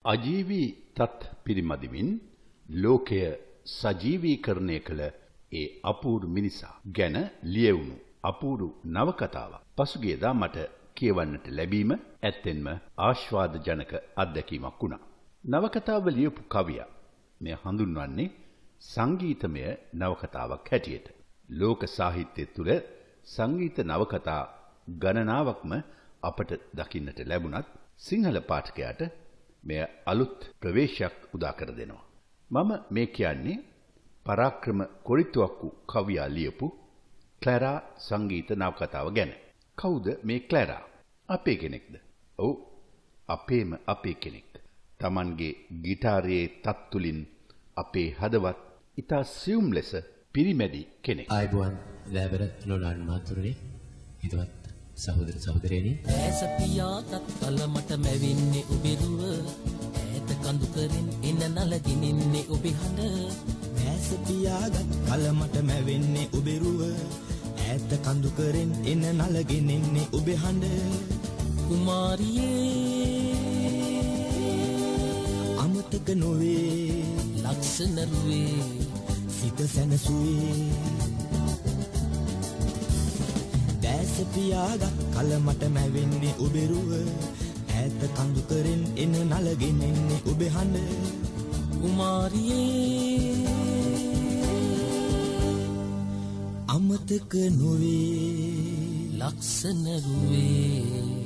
අජීවී තත් පිරිමදිමින් ලෝකය සජීවීකරණය කළ ඒ අපූර්ව මිනිසා ගැන ලියවුණු අපූර්ව නවකතාවක් පසුගියදා මට කියවන්නට ලැබීම ඇත්තෙන්ම ආශ්වාදජනක අත්දැකීමක් වුණා. නවකතාව ලියපු කවියා මෙය හඳුන්වන්නේ සංගීතමය නවකතාවක් හැටියට. ලෝක සාහිත්‍යය තුළ සංගීත නවකතා ගණනාවක්ම අපට දකින්නට ලැබුණත් සිංහල පාඨකයාට මෙය අලුත් ප්‍රවේශයක් උදා කර දෙනවා. මම මේ කියන්නේ පරාක්‍රම කොරිතුවක්කු කවියා ලියපු ක්ලැරා සංගීත නවකතාව ගැන. කවුද මේ ක්ලැරා? අපේ කෙනෙක්ද? ඔව්, අපේ කෙනෙක්. Tamanගේ ගිටාරයේ තත් තුලින් අපේ හදවත් ඉතා සියුම් ලෙස පිරිමැදි කෙනෙක්. ආයුබෝවන් ලැබර ලෝලාන් මාතුරුනි හිතවත් සහෝදර සහෝදරයනි. ඇස පියාටත් කලමට මැවින්නේ උබිරුව ඈත කඳු කරින් එන නලගිනින්නේ ඔබේ හඬ. ඇස පියාගත් කලමට මැවෙන්නේ උබිරුව ඈත කඳු කරින් එන නලගිනින්නේ ඔබේ හඬ. කුමාරියේ අමතක නොවේ ලක්ෂණ රුවේ සිත සැනසුවේ. දැස පියාගත් කලමට මැවෙන්නේ උබිරුව ඈත කඳු කරින් එන නලගිනින්නේ ඔබේ හඬ. කුමාරියේ අමතක නොවේ ලක්ෂණ රුවේ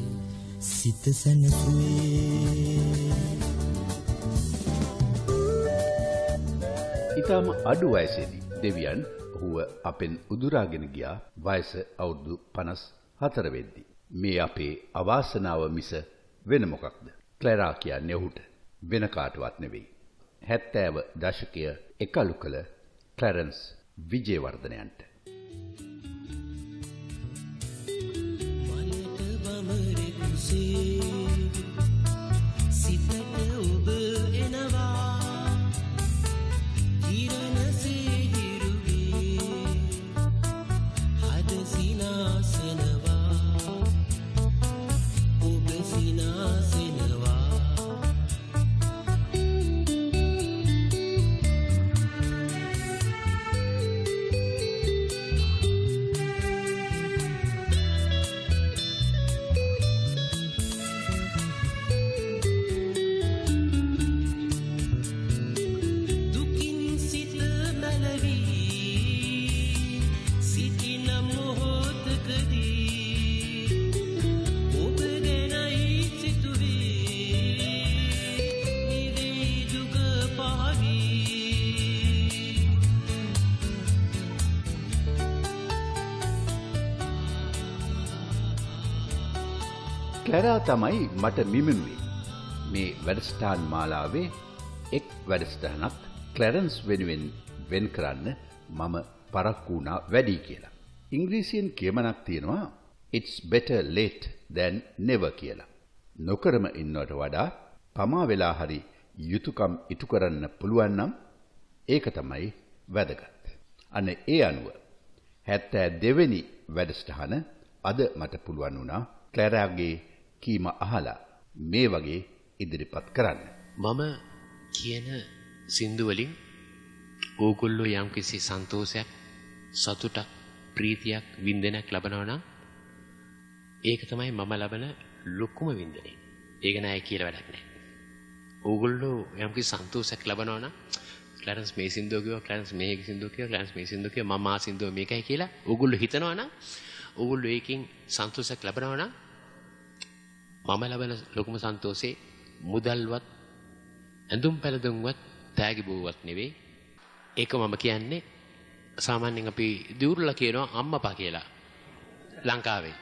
සිත සැනසුවේ. ඊටම අඩු වයසේදී දෙවියන් ඔහුව අපෙන් උදුරාගෙන ගියා වයස අවුරුදු 54 වෙද්දී. මේ අපේ අවාසනාව මිස වෙන මොකක්ද? ක්ලැරා කියන්නේ ඔහුට වෙන කාටවත් නෙවෙයි. 70 දශකය එකලු කළ ක්ලැරන්ස් විජේවර්ධනයන්ට. සිතට ඔබ එනවා කිරණ සිහිරුවේ හද සිනාසනවා ඔබ සිනාසනවා. ක්ලැරා තමයි මට මිමුණුවේ. මේ වැඩසටහන් මාලාවේ එක් වැඩසටහනක් ක්ලැරන්ස් වෙනුවෙන් වෙන් කරන්න මම පරක්කු වුණා වැඩි කියලා. ඉංග්‍රීසියෙන් කියමනක් තියෙනවා it's better late than never කියලා. නොකරම ඉන්නවට වඩා පමා වෙලා හරි යුතුයකම් ඉටු කරන්න පුළුවන් නම් ඒක තමයි වැදගත්. අන්න ඒ අනුව 72 වෙනි වැඩසටහන අද මට පුළුවන් වුණා ක්ලැරාගේ කීම අහලා මේ වගේ ඉදිරිපත් කරන්න. මම කියන සින්දු වලින් ඕගොල්ලෝ යම්කිසි සන්තෝෂයක්, සතුටක්, ප්‍රීතියක්, වින්දනයක් ලබනවා නම් ඒක තමයි මම ලබන ලොකුම වින්දනය. ඒක නෑ කියලා වැඩක් නෑ. ඕගොල්ලෝ යම්කිසි සන්තෝෂයක් ලබනවා නම් ක්ලැරන්ස් මේ සින්දුව කිව්වා, ක්ලැරන්ස් මේ සින්දුව කිව්වා, ක්ලැරන්ස් මේ සින්දුව කිව්වා, මම ආ සින්දුව මේකයි කියලා ඕගොල්ලෝ හිතනවා නම් ඕගොල්ලෝ ඒකෙන් සන්තෝෂයක් ලබනවා නම් මම ලබන ලොකුම සන්තෝෂේ මුදල්වත් ඇඳුම් පැළඳුම්වත් තෑගි බෝවත් නෙවෙයි. ඒක මම කියන්නේ සාමාන්‍යයෙන් අපි දියුරුලා කියනවා අම්මපා කියලා ලංකාවේ.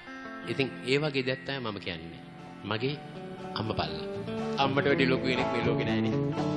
ඉතින් ඒ වගේ දෙයක් තමයි මම කියන්නේ. මගේ අම්මපල්ලා. අම්මට වැඩි ලොකු කෙනෙක් මේ ලෝකේ නැහැ නේ.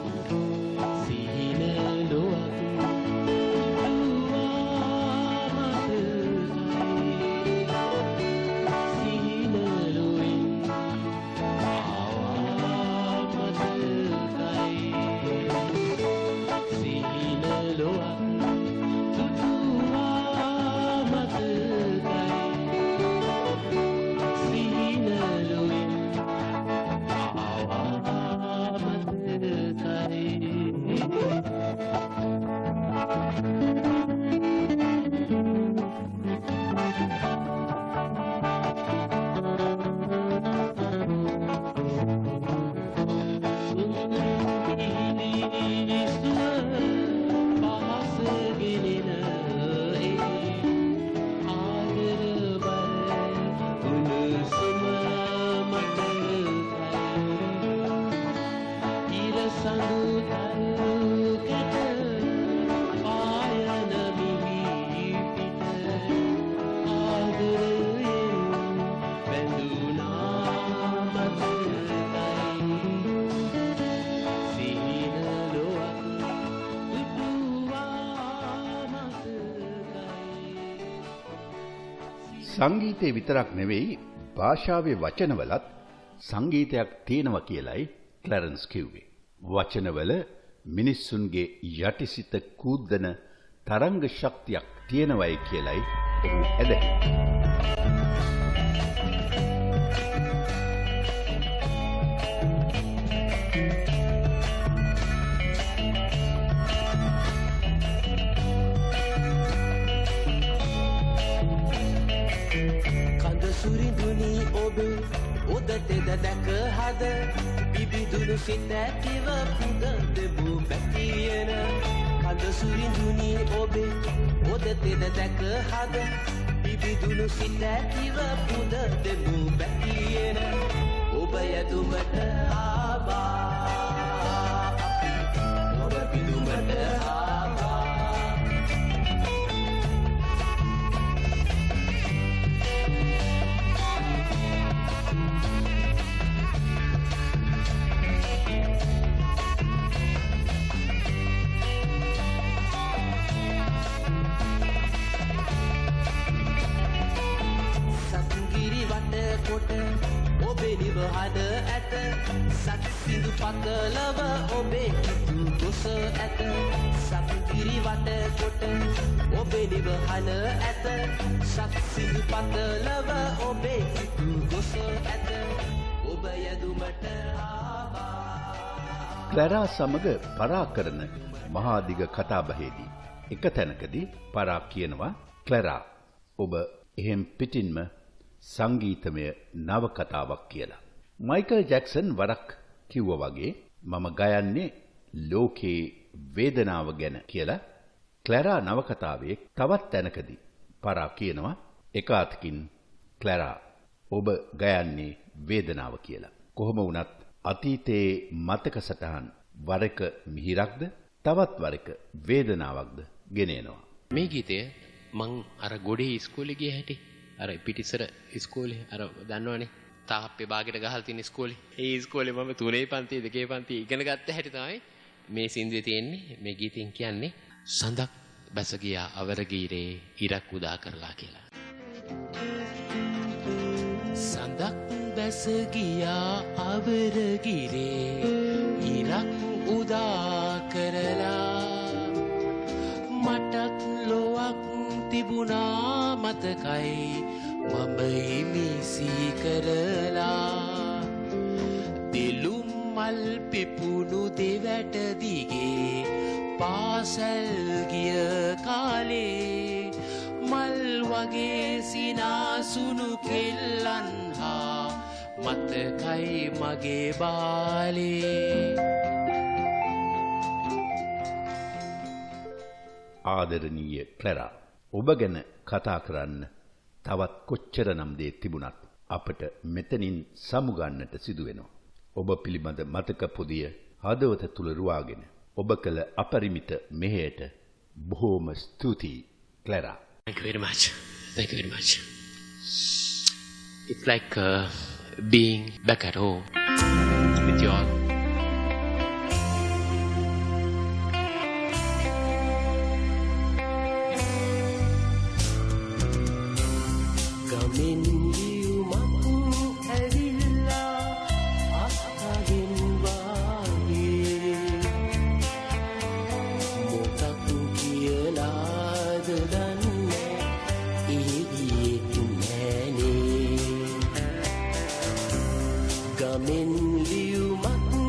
සංගීතය විතරක් නෙවෙයි භාෂාවේ වචනවලත් සංගීතයක් තියෙනවා කියලයි ක්ලැරන්ස් කිව්වේ. වචනවල මිනිස්සුන්ගේ යටිසිත කූද්දන තරංග ශක්තියක් තියෙනවයි කියලයි ඔහු ඇදහින්නේ. සුරිඳුනි ඔබේ උදතෙද දැක හද බිබිදුණු සිත ඇතිව පුද දෙබු පැතියන කඳ සුරිඳුනි ඔබේ උදතෙද දැක හද බිබිදුණු සිත ඇතිව පුද දෙබු පැතියන ඔබ යදුමට ආවා අපි ඔබ පිදුමට ආවා ඔබේ නිවහන ඇත සත්සිඳු පතලව ඔබේ කිතු ගොස ඇත සත්ගිරි වට කොට ඔබේ නිවහන ඇත සත්සිඳු පතලව ඔබේ කිතු ගොස ඇත ඔබ යදුමට ආවා. ක්ලැරා සමග පරා කරන මහාදිග කතාබහේදී එක තැනකදී පරා කියනවා ක්ලැරා ඔබ එහෙම් පිටින්ම සංගීතමය නවකතාවක් කියලා. මයිකල් ජැක්සන් වරක් කිව්වා වගේ මම ගයන්නේ ලෝකේ වේදනාව ගැන කියලා ක්ලැරා නවකතාවේ තවත් තැනකදී පරා කියනවා එක අතකින් ක්ලැරා ඔබ ගයන්නේ වේදනාව කියලා. කොහොම වුණත් අතීතයේ මතක සටහන් වර එක මිහිරක්ද තවත් වර එක වේදනාවක්ද ගෙනෙනවා. මේ ගීතය මං අර ගොඩේ ඉස්කෝලේ ගිය හැටි අර පිටිසර ඉස්කෝලේ අර දන්නවනේ තාප්පේ බාගෙට ගහලා තියෙන ඉස්කෝලේ. ඒ ඉස්කෝලේ මම 3 පන්තියේ 2 පන්තියේ ඉගෙන ගත්ත හැටි තමයි මේ සින්දුවේ තියෙන්නේ. මේ ගීතෙන් කියන්නේ සඳක් බැස ගියා අවර ගීරේ ඉරක් උදා කරලා කියලා. සඳක් බැස ගියා අවර ගීරේ ඉරක් උදා කරලා මටත් ලොවක් තිබුණා මතකයි මම ඉමිසි කරලා දිලුම් මල් පිපුණු දෙවැට දිගේ පාසල් ගිය කාලේ මල් වගේ සිනාසුණු කෙල්ලන් හා මතකයි මගේ බාලේ. ආදරණීය ක්ලැරා ඔබ ගැන කතා කරන්න තවත් කොච්චරනම් දේ තිබුණත් අපට මෙතනින් සමුගන්නට සිදු වෙනවා. ඔබ පිළිබඳ මතක පොදිය හදවත තුල රුවාගෙන ඔබ කළ අපරිමිත මෙහෙයට බොහෝම ස්තුතියි ක්ලැරා. Thank you very much. Thank you very much. It's like being back at home with you all. ගමෙන් ලියුමක්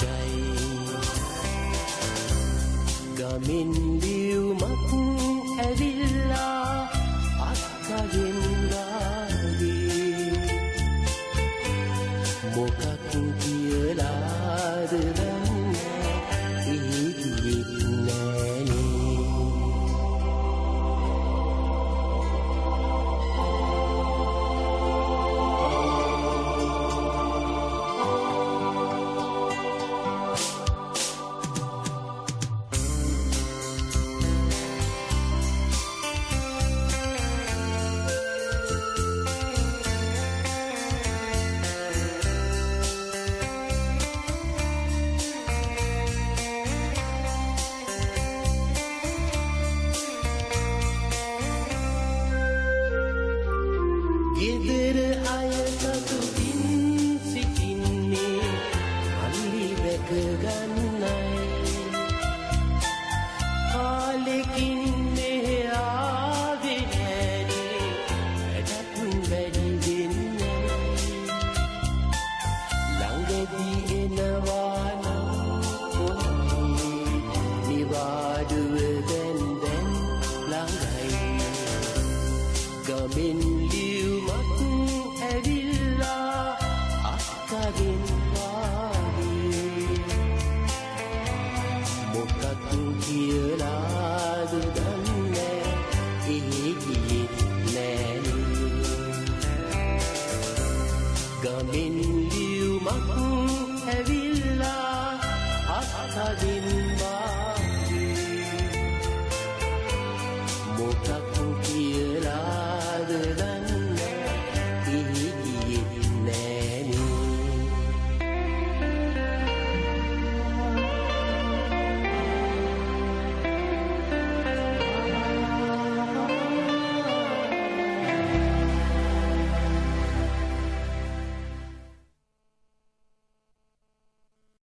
ජයි ගමින් දියුමක් ඇවිල්ලා අත්කගෙන් වාගේ මොකක් කියලාද දන්නේ ඉහිදුවෙත් නෑනේ ගෙදර අය සතුටින් සිටින්නේ අල්ලි වැක ගන්න